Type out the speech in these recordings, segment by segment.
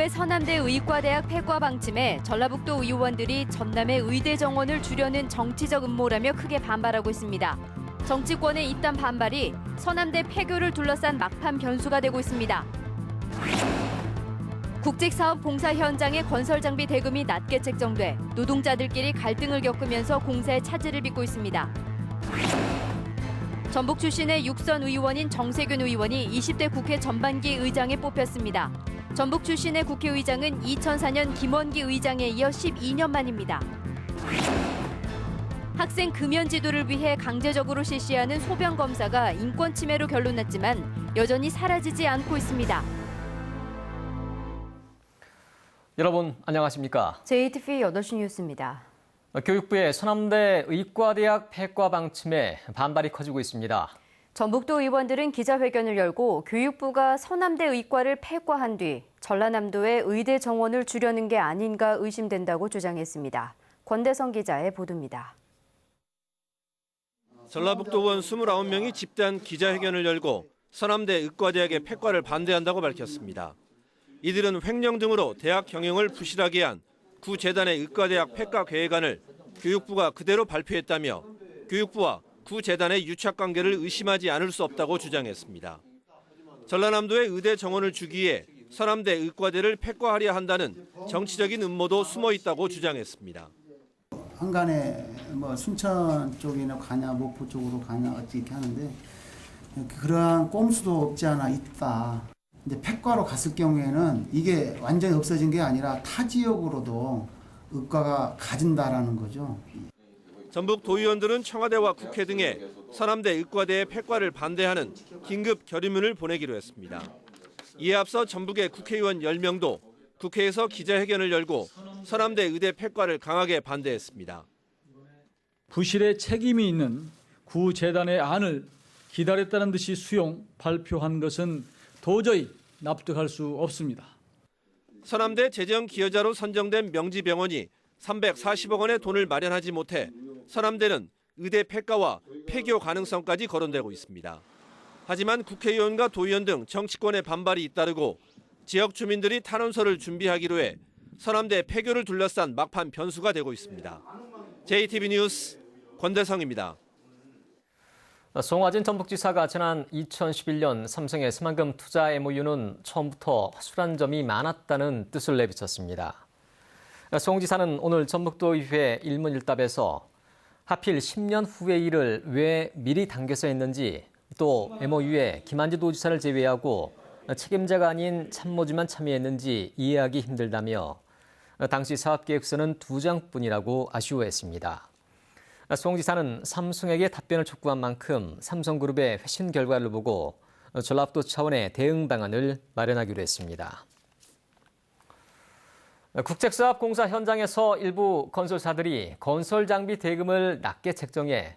정부의 서남대 의과대학 폐과 방침에 전라북도 의원들이 전남의 의대 정원을 주려는 정치적 음모라며 크게 반발하고 있습니다. 정치권의 이딴 반발이 서남대 폐교를 둘러싼 막판 변수가 되고 있습니다. 국책사업 공사 현장의 건설 장비 대금이 낮게 책정돼 노동자들끼리 갈등을 겪으면서 공사에 차질을 빚고 있습니다. 전북 출신의 육선 의원인 정세균 의원이 20대 국회 전반기 의장에 뽑혔습니다. 전북 출신의 국회의장은 2004년 김원기 의장에 이어 12년 만입니다. 학생 금연 지도를 위해 강제적으로 실시하는 소변 검사가 인권 침해로 결론났지만 여전히 사라지지 않고 있습니다. 여러분 안녕하십니까? JTV 8시 뉴스입니다. 교육부의 서남대 의과대학 폐과 방침에 반발이 커지고 있습니다. 전북도 의원들은 기자회견을 열고 교육부가 서남대 의과를 폐과한 뒤 전라남도에 의대 정원을 주려는 게 아닌가 의심된다고 주장했습니다. 권대성 기자의 보도입니다. 전라북도 의원 29명이 집단 기자회견을 열고 서남대 의과대학의 폐과를 반대한다고 밝혔습니다. 이들은 횡령 등으로 대학 경영을 부실하게 한 구재단의 의과대학 폐과 계획안을 교육부가 그대로 발표했다며 교육부와 구재단의 유착관계를 의심하지 않을 수 없다고 주장했습니다. 전라남도에 의대 정원을 주기 위해 서남대 의과대를 폐과하려 한다는 정치적인 음모도 숨어 있다고 주장했습니다. 한간에 순천 쪽이나 가냐 목포 쪽으로 가냐 어찌 이렇게 하는데 그러한 꼼수도 없지 않아 있다. 근데 폐과로 갔을 경우에는 이게 완전히 없어진 게 아니라 타 지역으로도 의과가 가진다라는 거죠. 전북 도의원들은 청와대와 국회 등에 서남대 의과대의 폐과를 반대하는 긴급 결의문을 보내기로 했습니다. 이에 앞서 전북의 국회의원 10명도 국회에서 기자회견을 열고 서남대 의대 폐과를 강하게 반대했습니다. 부실에 책임이 있는 구재단의 안을 기다렸다는 듯이 수용, 발표한 것은 도저히 납득할 수 없습니다. 서남대 재정 기여자로 선정된 명지병원이 340억 원의 돈을 마련하지 못해 서남대는 의대 폐과와 폐교 가능성까지 거론되고 있습니다. 하지만 국회의원과 도의원 등 정치권의 반발이 잇따르고 지역 주민들이 탄원서를 준비하기로 해 서남대 폐교를 둘러싼 막판 변수가 되고 있습니다. JTB 뉴스 권대성입니다. 송화진 전북지사가 지난 2011년 삼성의 새만금 투자 MOU는 처음부터 허술한 점이 많았다는 뜻을 내비쳤습니다. 송 지사는 오늘 전북도의회 일문일답에서 하필 10년 후의 일을 왜 미리 당겨서 했는지, 또 MOU에 김한지 도지사를 제외하고 책임자가 아닌 참모지만 참여했는지 이해하기 힘들다며 당시 사업계획서는 2장뿐이라고 아쉬워했습니다. 송 지사는 삼성에게 답변을 촉구한 만큼 삼성그룹의 회신 결과를 보고 전라북도 차원의 대응 방안을 마련하기로 했습니다. 국책사업 공사 현장에서 일부 건설사들이 건설 장비 대금을 낮게 책정해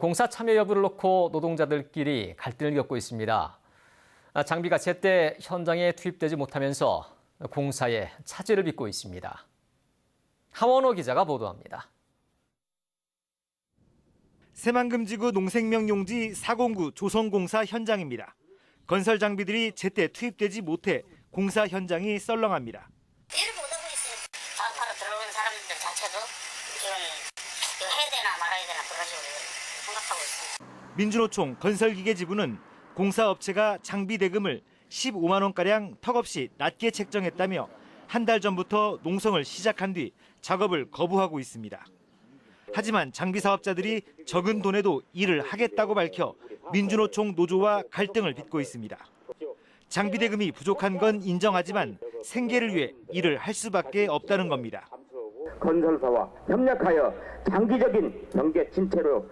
공사 참여 여부를 놓고 노동자들끼리 갈등을 겪고 있습니다. 장비가 제때 현장에 투입되지 못하면서 공사에 차질을 빚고 있습니다. 하원호 기자가 보도합니다. 새만금지구 농생명용지 409 조성공사 현장입니다. 건설 장비들이 제때 투입되지 못해 공사 현장이 썰렁합니다. 일을 못하고 있어요. 다음파로 들어오는 사람들 자체도 지금 이거 해야 되나 말아야 되나 그런 식으로 생각하고 있습니다. 민주노총 건설기계지부는 공사업체가 장비 대금을 15만 원가량 턱없이 낮게 책정했다며 한 달 전부터 농성을 시작한 뒤 작업을 거부하고 있습니다. 하지만 장비 사업자들이 적은 돈에도 일을 하겠다고 밝혀 민주노총 노조와 갈등을 빚고 있습니다. 장비 대금이 부족한 건 인정하지만 생계를 위해 일을 할 수밖에 없다는 겁니다. 건설사와 협력하여 장기적인 경제 침체로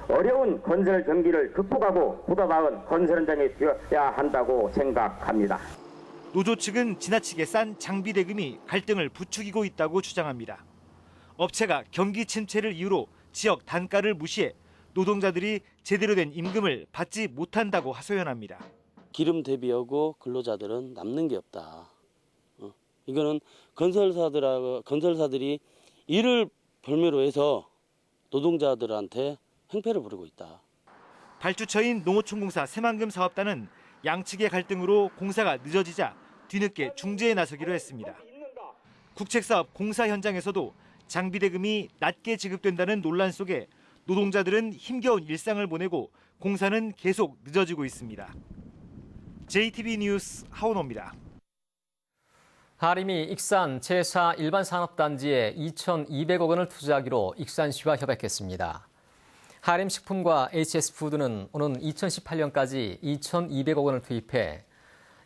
어려운 건설 경기를 극복하고 보다 나은 건설 현장에 되어야 한다고 생각합니다. 노조 측은 지나치게 싼 장비 대금이 갈등을 부추기고 있다고 주장합니다. 업체가 경기 침체를 이유로 지역 단가를 무시해 노동자들이 제대로 된 임금을 받지 못한다고 하소연합니다. 기름 대비하고 근로자들은 남는 게 없다. 이거는 건설사들이 일을 벌미로 해서 노동자들한테 행패를 부리고 있다. 발주처인 농어촌공사 새만금 사업단은 양측의 갈등으로 공사가 늦어지자 뒤늦게 중재에 나서기로 했습니다. 국책사업 공사 현장에서도 장비대금이 낮게 지급된다는 논란 속에 노동자들은 힘겨운 일상을 보내고 공사는 계속 늦어지고 있습니다. JTB 뉴스 하원호입니다. 하림이 익산 제4 일반산업단지에 2,200억 원을 투자하기로 익산시와 협약했습니다. 하림식품과 HS푸드는 오는 2018년까지 2,200억 원을 투입해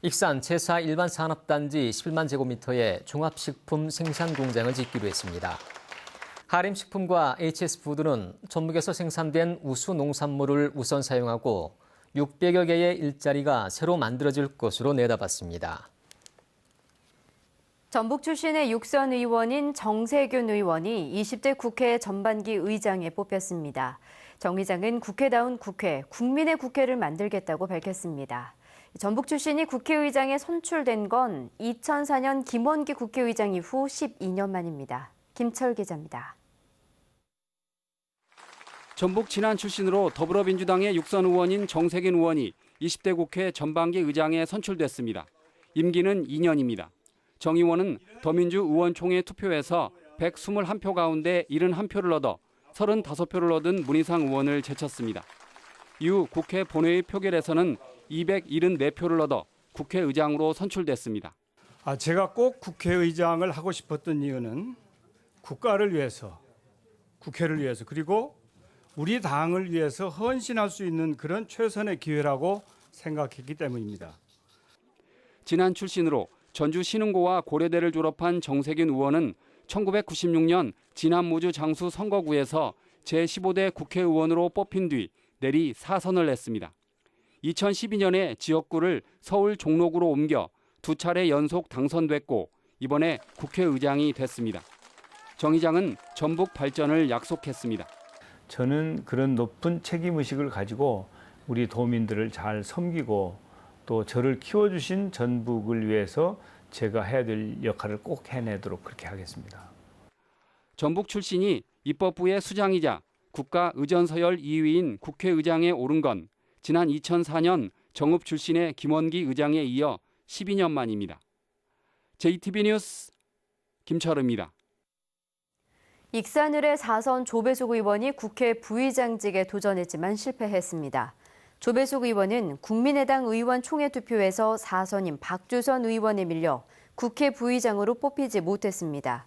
익산 제4 일반산업단지 11만 제곱미터의 종합식품 생산공장을 짓기로 했습니다. 하림식품과 HS푸드는 전북에서 생산된 우수 농산물을 우선 사용하고 600여 개의 일자리가 새로 만들어질 것으로 내다봤습니다. 전북 출신의 육선 의원인 정세균 의원이 20대 국회 전반기 의장에 뽑혔습니다. 정 의장은 국회다운 국회, 국민의 국회를 만들겠다고 밝혔습니다. 전북 출신이 국회의장에 선출된 건 2004년 김원기 국회의장 이후 12년 만입니다. 김철 기자입니다. 전북 진안 출신으로 더불어민주당의 육선 의원인 정세균 의원이 20대 국회 전반기 의장에 선출됐습니다. 임기는 2년입니다. 정 의원은 더민주 의원총회 투표에서 121표 가운데 71표를 얻어 35표를 얻은 문희상 의원을 제쳤습니다. 이후 국회 본회의 표결에서는 274표를 얻어 국회의장으로 선출됐습니다. 제가 꼭 국회의장을 하고 싶었던 이유는 국가를 위해서, 국회를 위해서, 그리고 우리 당을 위해서 헌신할 수 있는 그런 최선의 기회라고 생각했기 때문입니다. 진안 출신으로 전주 신흥고와 고려대를 졸업한 정세균 의원은 1996년 진안무주 장수 선거구에서 제15대 국회의원으로 뽑힌 뒤 내리 사선을 했습니다. 2012년에 지역구를 서울 종로구로 옮겨 2차례 연속 당선됐고 이번에 국회의장이 됐습니다. 정 의장은 전북 발전을 약속했습니다. 저는 그런 높은 책임의식을 가지고 우리 도민들을 잘 섬기고 또 저를 키워주신 전북을 위해서 제가 해야 될 역할을 꼭 해내도록 그렇게 하겠습니다. 전북 출신이 입법부의 수장이자 국가의전서열 2위인 국회의장에 오른 건 지난 2004년 정읍 출신의 김원기 의장에 이어 12년 만입니다. JTB 뉴스 김철우입니다. 익산을의 4선 조배숙 의원이 국회 부의장직에 도전했지만 실패했습니다. 조배숙 의원은 국민의당 의원 총회 투표에서 4선인 박주선 의원에 밀려 국회 부의장으로 뽑히지 못했습니다.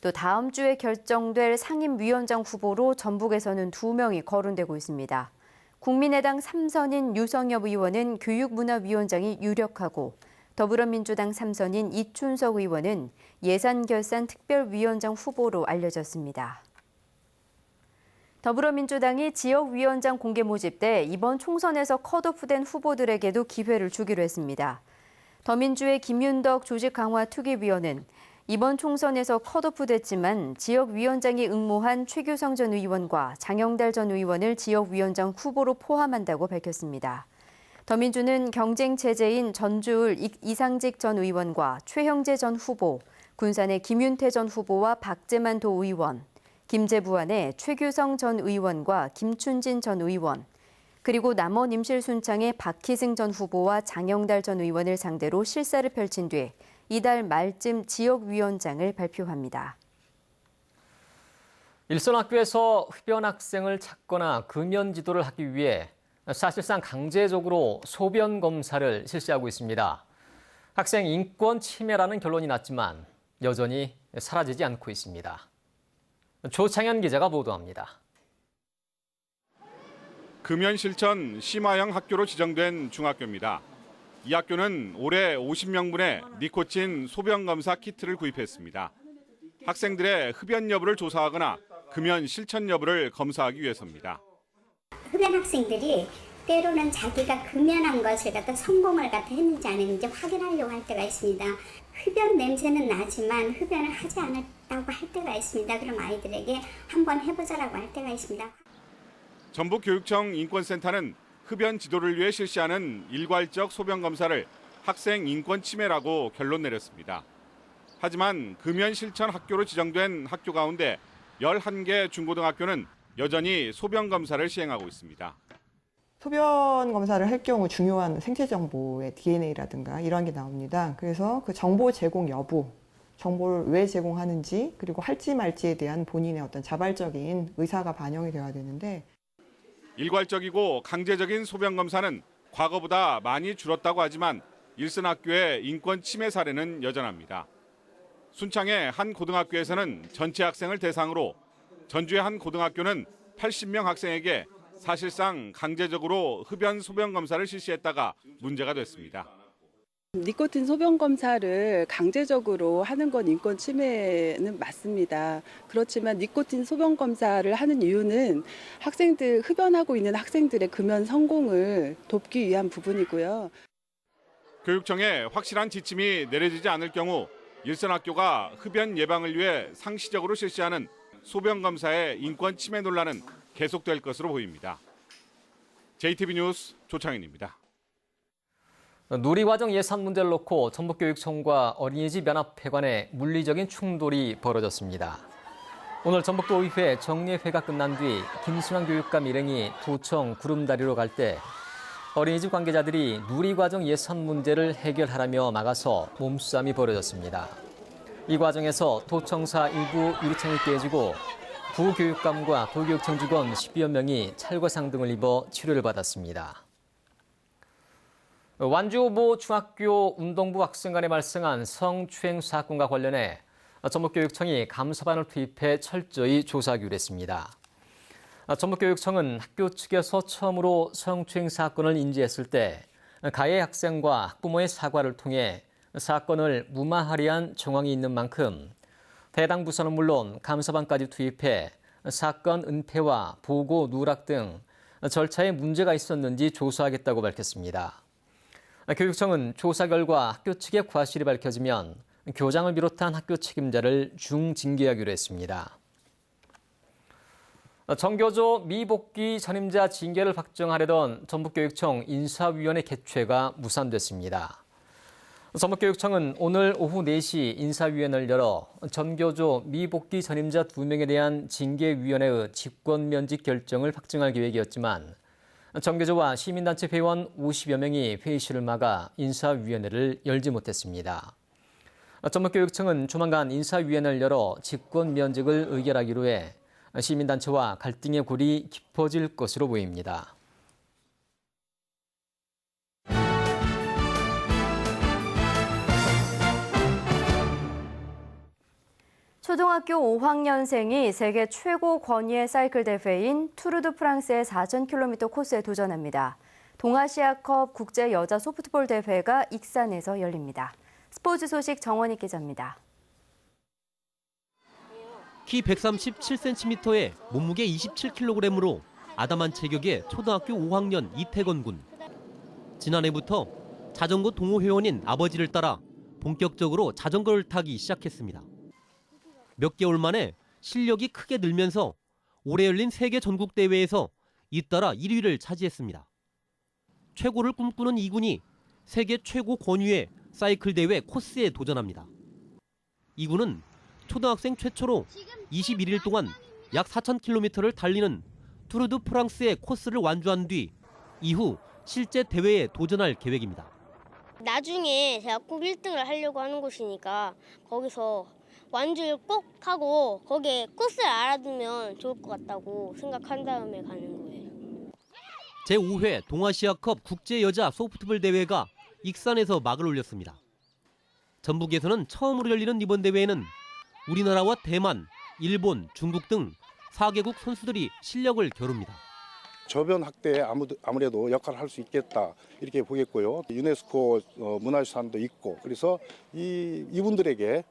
또 다음 주에 결정될 상임위원장 후보로 전북에서는 2명이 거론되고 있습니다. 국민의당 3선인 유성엽 의원은 교육문화위원장이 유력하고 더불어민주당 3선인 이춘석 의원은 예산결산특별위원장 후보로 알려졌습니다. 더불어민주당이 지역위원장 공개 모집 때 이번 총선에서 컷오프된 후보들에게도 기회를 주기로 했습니다. 더민주의 김윤덕 조직강화특위위원은 이번 총선에서 컷오프됐지만 지역위원장이 응모한 최규성 전 의원과 장영달 전 의원을 지역위원장 후보로 포함한다고 밝혔습니다. 더민주는 경쟁체제인 전주을 이상직 전 의원과 최형재 전 후보, 군산의 김윤태 전 후보와 박재만 도의원, 김제부안의 최규성 전 의원과 김춘진 전 의원, 그리고 남원 임실순창의 박희승 전 후보와 장영달 전 의원을 상대로 실사를 펼친 뒤 이달 말쯤 지역위원장을 발표합니다. 일선 학교에서 흡연 학생을 찾거나 금연 지도를 하기 위해 사실상 강제적으로 소변 검사를 실시하고 있습니다. 학생 인권 침해라는 결론이 났지만 여전히 사라지지 않고 있습니다. 조창현 기자가 보도합니다. 금연 실천 심화형 학교로 지정된 중학교입니다. 이 학교는 올해 50명분의 니코틴 소변 검사 키트를 구입했습니다. 학생들의 흡연 여부를 조사하거나 금연 실천 여부를 검사하기 위해서입니다. 흡연 학생들이 때로는 자기가 금연한 것을 갖다 성공을 갖다 했는지 안 했는지 확인하려고 할 때가 있습니다. 흡연 냄새는 나지만 흡연을 하지 않았다고 할 때가 있습니다. 그럼 아이들에게 한번 해보자라고 할 때가 있습니다. 전북교육청 인권센터는 흡연 지도를 위해 실시하는 일괄적 소변 검사를 학생 인권 침해라고 결론 내렸습니다. 하지만 금연 실천 학교로 지정된 학교 가운데 11개 중고등학교는 여전히 소변 검사를 시행하고 있습니다. 소변 검사를 할 경우 중요한 생체 정보의 DNA라든가 이런 게 나옵니다. 그래서 그 정보 제공 여부, 정보를 왜 제공하는지, 그리고 할지 말지에 대한 본인의 어떤 자발적인 의사가 반영이 되어야 되는데, 일괄적이고 강제적인 소변 검사는 과거보다 많이 줄었다고 하지만 일선 학교의 인권 침해 사례는 여전합니다. 순창의 한 고등학교에서는 전체 학생을 대상으로, 전주의 한 고등학교는 80명 학생에게 사실상 강제적으로 흡연 소변 검사를 실시했다가 문제가 됐습니다. 니코틴 소변 검사를 강제적으로 하는 건 인권 침해는 맞습니다. 그렇지만 니코틴 소변 검사를 하는 이유는 학생들, 흡연하고 있는 학생들의 금연 성공을 돕기 위한 부분이고요. 교육청에 확실한 지침이 내려지지 않을 경우 일선 학교가 흡연 예방을 위해 상시적으로 실시하는 소변 검사의 인권 침해 논란은 계속될 것으로 보입니다. JTB 뉴스 조창현입니다. 누리과정 예산 문제를 놓고 전북교육청과 어린이집 연합회관의 물리적인 충돌이 벌어졌습니다. 오늘 전북도의회 정례회가 끝난 뒤 김순환 교육감 일행이 도청 구름다리로 갈 때 어린이집 관계자들이 누리과정 예산 문제를 해결하라며 막아서 몸싸움이 벌어졌습니다. 이 과정에서 도청사 일부 유리창이 깨지고 부교육감과 도교육청 직원 10여 명이 찰과상 등을 입어 치료를 받았습니다. 완주모 중학교 운동부 학생 간에 발생한 성추행 사건과 관련해 전북교육청이 감사반을 투입해 철저히 조사하기로 했습니다. 전북교육청은 학교 측에서 처음으로 성추행 사건을 인지했을 때 가해 학생과 학부모의 사과를 통해 사건을 무마하려 한 정황이 있는 만큼 해당 부서는 물론 감사반까지 투입해 사건 은폐와 보고 누락 등 절차에 문제가 있었는지 조사하겠다고 밝혔습니다. 교육청은 조사 결과 학교 측의 과실이 밝혀지면 교장을 비롯한 학교 책임자를 중징계하기로 했습니다. 정교조 미복귀 전임자 징계를 확정하려던 전북교육청 인사위원회 개최가 무산됐습니다. 전북교육청은 오늘 오후 4시 인사위원회를 열어 전교조 미복귀 전임자 2명에 대한 징계위원회의 직권면직 결정을 확정할 계획이었지만 정교조와 시민단체 회원 50여 명이 회의실을 막아 인사위원회를 열지 못했습니다. 전북교육청은 조만간 인사위원회를 열어 직권면직을 의결하기로 해 시민단체와 갈등의 골이 깊어질 것으로 보입니다. 초등학교 5학년생이 세계 최고 권위의 사이클 대회인 투르 드 프랑스의 4,000km 코스에 도전합니다. 동아시아컵 국제 여자 소프트볼 대회가 익산에서 열립니다. 스포츠 소식 정원희 기자입니다. 키 137cm에 몸무게 27kg으로 아담한 체격의 초등학교 5학년 이태건 군. 지난해부터 자전거 동호회원인 아버지를 따라 본격적으로 자전거를 타기 시작했습니다. 몇 개월 만에 실력이 크게 늘면서 올해 열린 세계 전국대회에서 잇따라 1위를 차지했습니다. 최고를 꿈꾸는 이 군이 세계 최고 권위의 사이클 대회 코스에 도전합니다. 이 군은 초등학생 최초로 21일 동안 약 4,000km를 달리는 투르 드 프랑스의 코스를 완주한 뒤 이후 실제 대회에 도전할 계획입니다. 나중에 제가 꼭 1등을 하려고 하는 곳이니까 거기서 완주를 꼭 하고 거기에 코스를 알아두면 좋을 것 같다고 생각한 다음에 가는 거예요. 제5회 동아시아컵 국제 여자 소프트볼 대회가 익산에서 막을 올렸습니다. 전북에서는 처음으로 열리는 이번 대회에는 우리나라와 대만, 일본, 중국 등 4개국 선수들이 실력을 겨룹니다. 저변 확대에 아무래도 역할을 할 수 있겠다 이렇게 보겠고요. 유네스코 문화유산도 있고 그래서 이분들에게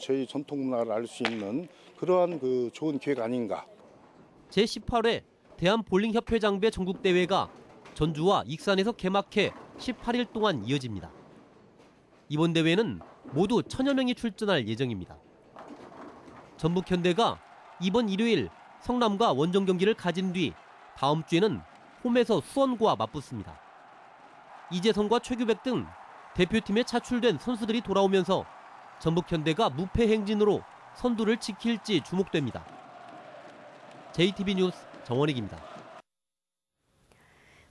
저희 전통 문화를 알 수 있는 그러한 좋은 기회가 아닌가. 제18회 대한볼링협회 장배 전국대회가 전주와 익산에서 개막해 18일 동안 이어집니다. 이번 대회는 모두 1,000여 명이 출전할 예정입니다. 전북현대가 이번 일요일 성남과 원정 경기를 가진 뒤 다음 주에는 홈에서 수원과 맞붙습니다. 이재성과 최규백 등 대표팀에 차출된 선수들이 돌아오면서 전북현대가 무패 행진으로 선두를 지킬지 주목됩니다. JTB 뉴스 정원익입니다.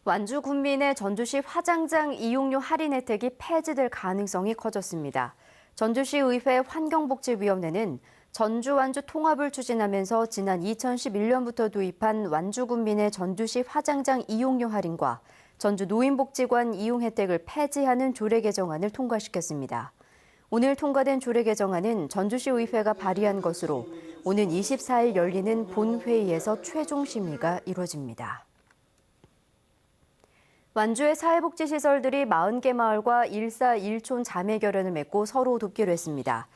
완주 군민의 전주시 화장장 이용료 할인 혜택이 폐지될 가능성이 커졌습니다. 전주시 의회 환경복지위원회는 전주 완주 통합을 추진하면서 지난 2011년부터 도입한 완주 군민의 전주시 화장장 이용료 할인과 전주 노인복지관 이용 혜택을 폐지하는 조례 개정안을 통과시켰습니다. 오늘 통과된 조례 개정안은 전주시 의회가 발의한 것으로 오는 24일 열리는 본회의에서 최종 심의가 이루어집니다. 완주의 사회복지시설들이 40개 마을과 1사1촌 자매결연을 맺고 서로 돕기로 했습니다.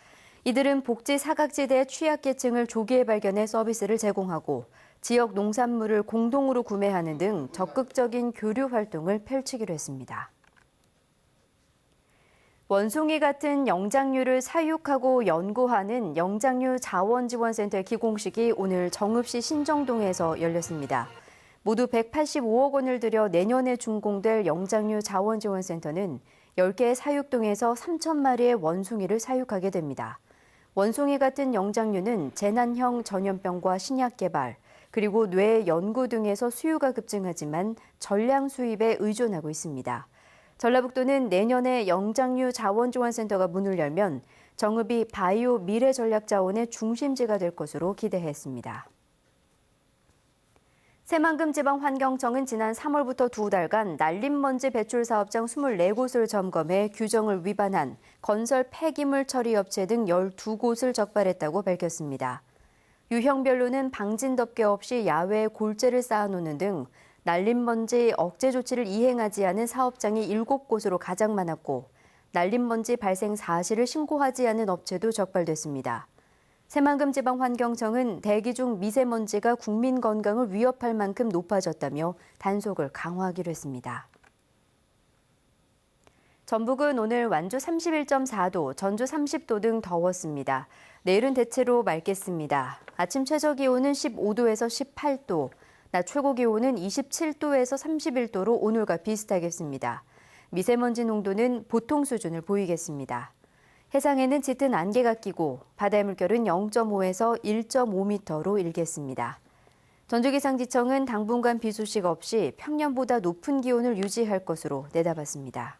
이들은 복지 사각지대의 취약계층을 조기에 발견해 서비스를 제공하고 지역 농산물을 공동으로 구매하는 등 적극적인 교류 활동을 펼치기로 했습니다. 원숭이 같은 영장류를 사육하고 연구하는 영장류 자원지원센터의 기공식이 오늘 정읍시 신정동에서 열렸습니다. 모두 185억 원을 들여 내년에 준공될 영장류 자원지원센터는 10개의 사육동에서 3,000마리의 원숭이를 사육하게 됩니다. 원숭이 같은 영장류는 재난형 전염병과 신약 개발, 그리고 뇌 연구 등에서 수요가 급증하지만 전량 수입에 의존하고 있습니다. 전라북도는 내년에 영장류 자원지원센터가 문을 열면 정읍이 바이오 미래 전략 자원의 중심지가 될 것으로 기대했습니다. 새만금지방환경청은 지난 3월부터 2달간 날림먼지 배출 사업장 24곳을 점검해 규정을 위반한 건설 폐기물 처리 업체 등 12곳을 적발했다고 밝혔습니다. 유형별로는 방진 덮개 없이 야외에 골재를 쌓아놓는 등 날림먼지 억제 조치를 이행하지 않은 사업장이 7곳으로 가장 많았고 날림먼지 발생 사실을 신고하지 않은 업체도 적발됐습니다. 새만금지방환경청은 대기 중 미세먼지가 국민 건강을 위협할 만큼 높아졌다며 단속을 강화하기로 했습니다. 전북은 오늘 완주 31.4도, 전주 30도 등 더웠습니다. 내일은 대체로 맑겠습니다. 아침 최저기온은 15도에서 18도, 낮 최고기온은 27도에서 31도로 오늘과 비슷하겠습니다. 미세먼지 농도는 보통 수준을 보이겠습니다. 해상에는 짙은 안개가 끼고 바다의 물결은 0.5에서 1.5m로 일겠습니다. 전주기상지청은 당분간 비 소식 없이 평년보다 높은 기온을 유지할 것으로 내다봤습니다.